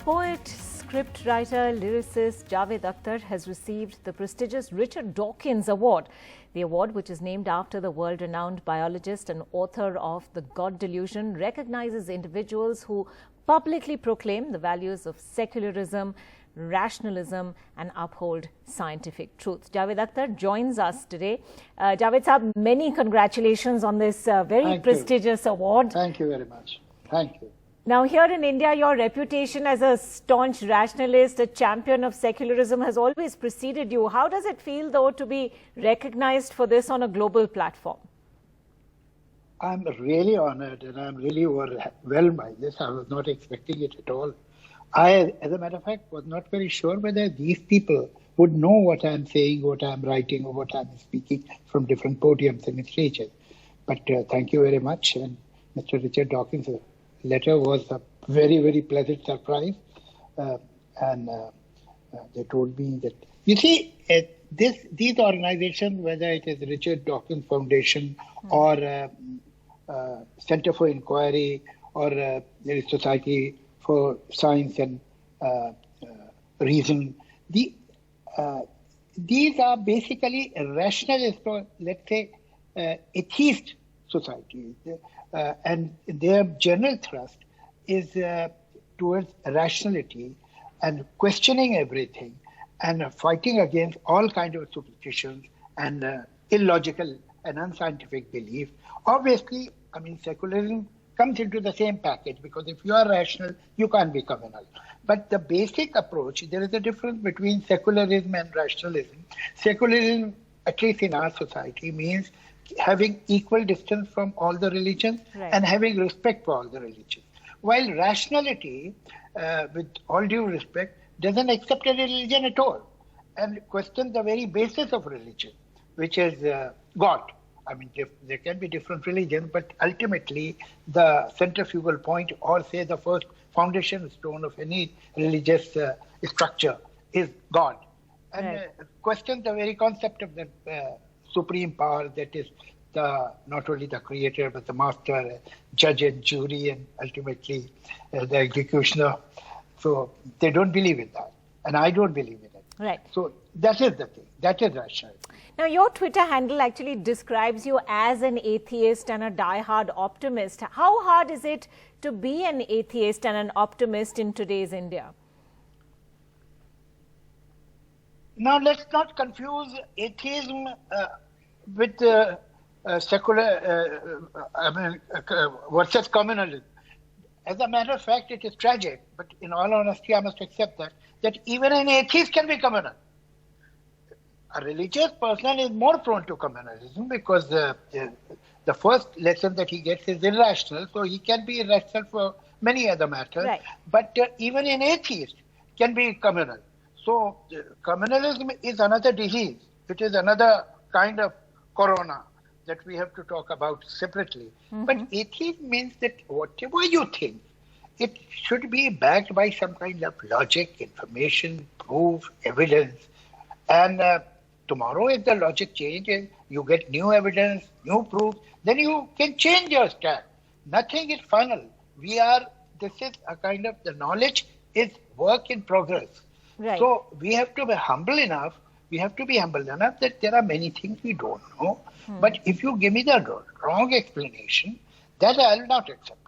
Poet, scriptwriter, lyricist Javed Akhtar has received the prestigious Richard Dawkins Award. The award, which is named after the world-renowned biologist and author of The God Delusion, recognizes individuals who publicly proclaim the values of secularism, rationalism and uphold scientific truth. Javed Akhtar joins us today. Javed Saab, many congratulations on this very prestigious award. Thank you very much. Thank you. Now, here in India, your reputation as a staunch rationalist, a champion of secularism has always preceded you. How does it feel, though, to be recognized for this on a global platform? I'm really honored and I'm really overwhelmed by this. I was not expecting it at all. I, as a matter of fact, was not very sure whether these people would know what I'm saying, what I'm writing, or what I'm speaking from different podiums and stages. But thank you very much. And Mr. Richard Dawkins' letter was a very, very pleasant surprise. They told me that, you see, these organizations, whether it is Richard Dawkins Foundation or Center for Inquiry or the Society for Science and Reason, these are basically rationalist, or let's say atheist societies. And their general thrust is towards rationality and questioning everything and fighting against all kinds of superstitions and illogical and unscientific beliefs. Obviously, I mean, secularism comes into the same package, because if you are rational, you can't be communal. But the basic approach, there is a difference between secularism and rationalism. Secularism, at least in our society, means having equal distance from all the religions and having respect for all the religions. While rationality, with all due respect, doesn't accept a religion at all and questions the very basis of religion, which is God. I mean, there can be different religions, but ultimately the centrifugal point, or say the first foundation stone of any religious structure, is God. And questions the very concept of the supreme power, that is not only the creator but the master, judge and jury, and ultimately the executioner. So they don't believe in that, and I don't believe in it. Right. So that is the thing. That is rational. Now, your Twitter handle actually describes you as an atheist and a die-hard optimist. How hard is it to be an atheist and an optimist in today's India? Now, let's not confuse atheism with secular, versus communalism. As a matter of fact, it is tragic, but in all honesty, I must accept that even an atheist can be communal. A religious person is more prone to communalism, because the first lesson that he gets is irrational, so he can be irrational for many other matters. Right. But even an atheist can be communal. So communalism is another disease. It is another kind of corona that we have to talk about separately. But atheism means that whatever you think, it should be backed by some kind of logic, information, proof, evidence. And tomorrow, if the logic changes, you get new evidence, new proof, then you can change your stand. Nothing is final. This is a kind of, the knowledge is work in progress. Right. So we have to be humble enough. We have to be humble enough that there are many things we don't know. But if you give me the wrong explanation, that I will not accept.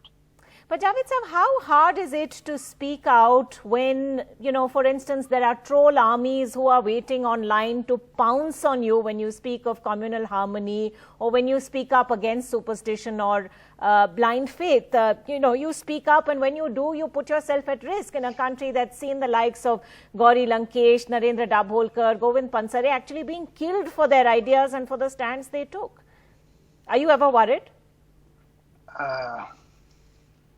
But Javed Saab, how hard is it to speak out when, for instance, there are troll armies who are waiting online to pounce on you when you speak of communal harmony, or when you speak up against superstition or blind faith? You speak up, and when you do, you put yourself at risk in a country that's seen the likes of Gauri Lankesh, Narendra Dabholkar, Govind Pansare actually being killed for their ideas and for the stands they took. Are you ever worried?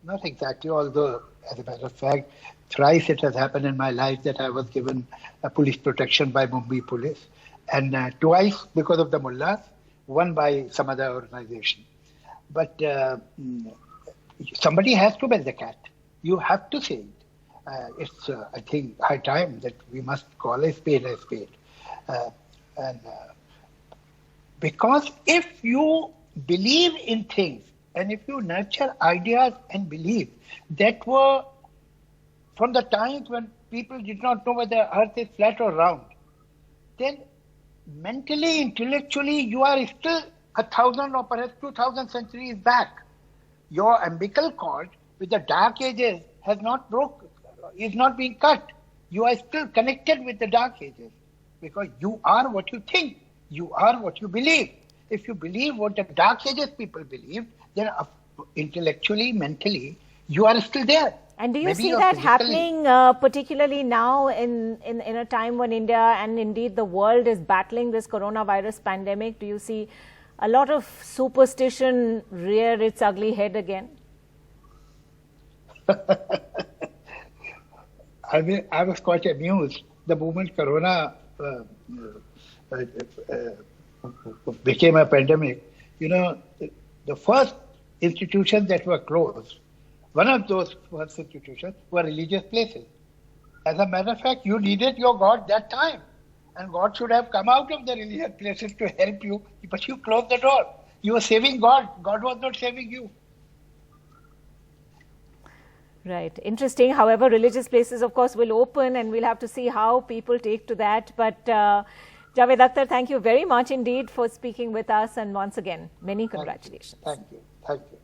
Not exactly, although, as a matter of fact, thrice it has happened in my life that I was given police protection by Mumbai police, and twice because of the mullahs, one by some other organization. But somebody has to bell the cat. You have to say it. It's, I think, high time that we must call a spade a spade. Because if you believe in things, and if you nurture ideas and beliefs that were from the times when people did not know whether earth is flat or round, then mentally, intellectually, you are still 1,000 or perhaps 2,000 centuries back. Your umbilical cord with the dark ages has not broken, is not being cut. You are still connected with the dark ages because you are what you think. You are what you believe. If you believe what the dark ages people believed, then intellectually, mentally, you are still there. And do you Maybe see you're that physically happening particularly now in a time when India and indeed the world is battling this coronavirus pandemic? Do you see a lot of superstition rear its ugly head again? I was quite amused the moment Corona became a pandemic. You know, the first institutions that were closed, one of those first institutions were religious places. As a matter of fact, you needed your God that time. And God should have come out of the religious places to help you, but you closed the door. You were saving God. God was not saving you. Right. Interesting. However, religious places, of course, will open and we'll have to see how people take to that. But Javed Akhtar, thank you very much indeed for speaking with us. And once again, many congratulations. Thank you. Thank you.